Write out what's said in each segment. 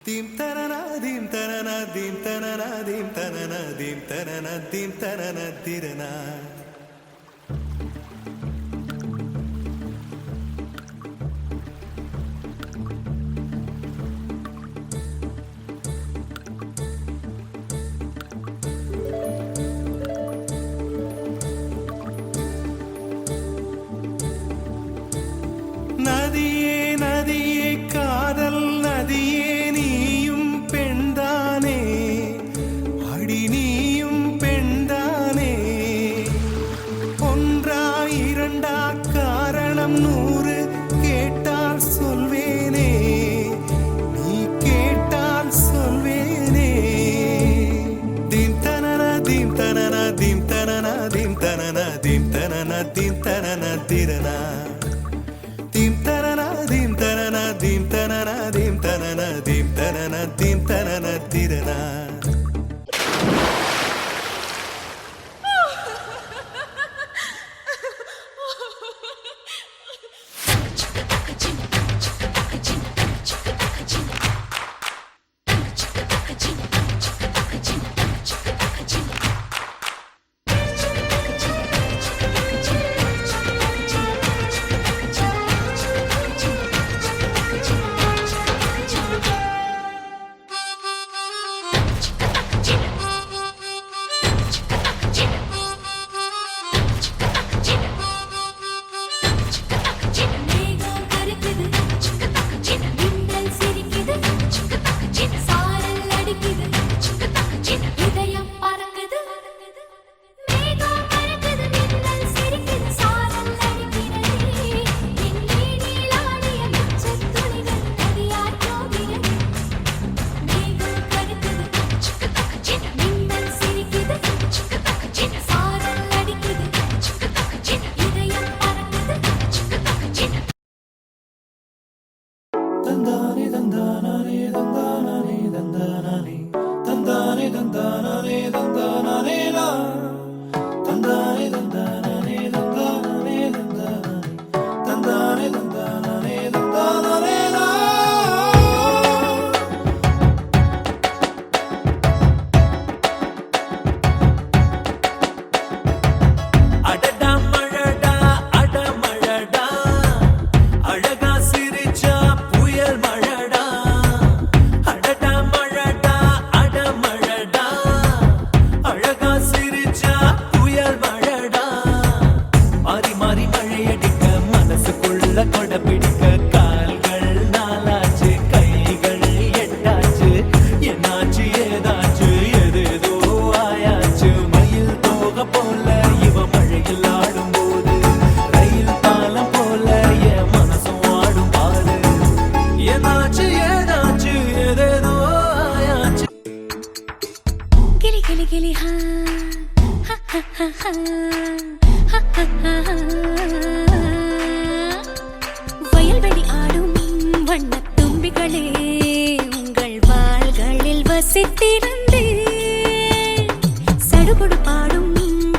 Dim tanana dim tanana dim tanana dim tanana dim tanana dim tanana dirana. நதியே நதியே காதல் நதியே நீயும் பெண்தானே அடி நீயும் பெண்தானே ஒன்றா இரண்டா காரணம் 100 கேட்டால் சொல்வேனே நீ கேட்டால் சொல்வேனே தீம் தனன தீம் தனன தீம் தனன தீம் தனன தீம் தனன தீம் தனன திரனா Dim tanana dim tanana dim tanana dim tanana dim tanana dim tanana tirana. வயல்வெளி ஆடும் வண்ணத் தும்பிகளே உங்கள் வாள்களில் வசித்திருந்தே சடுகுடு பாடும்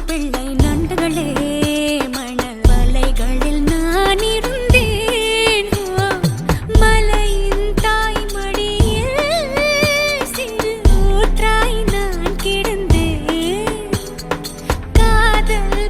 பிள்ளை நண்டுகளே மணல் வலைகளில் நான் இருந்தேன் மலையின் தாய் மடியில் சிறு ஊற்றாய் நான் கிடந்தேன் காதல்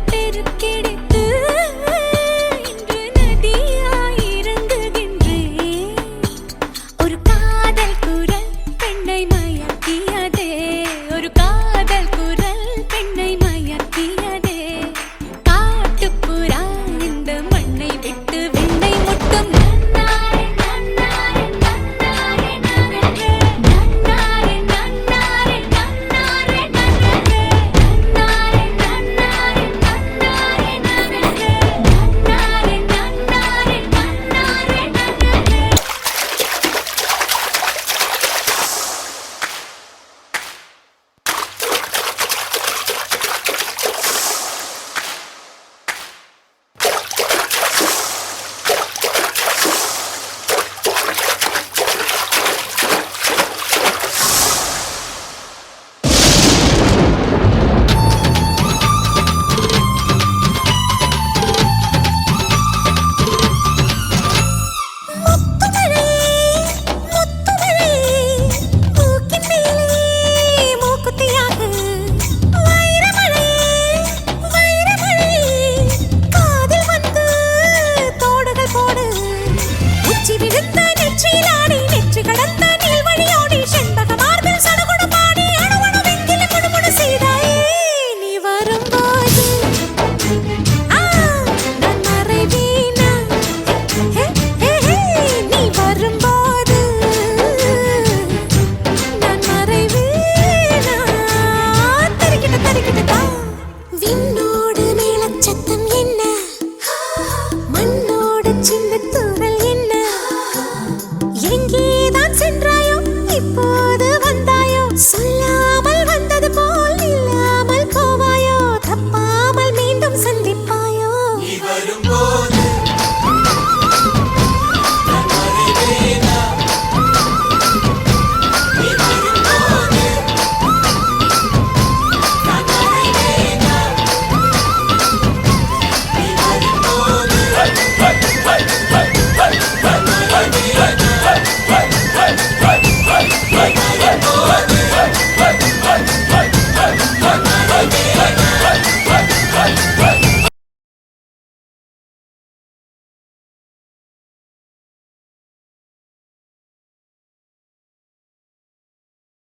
சின்ன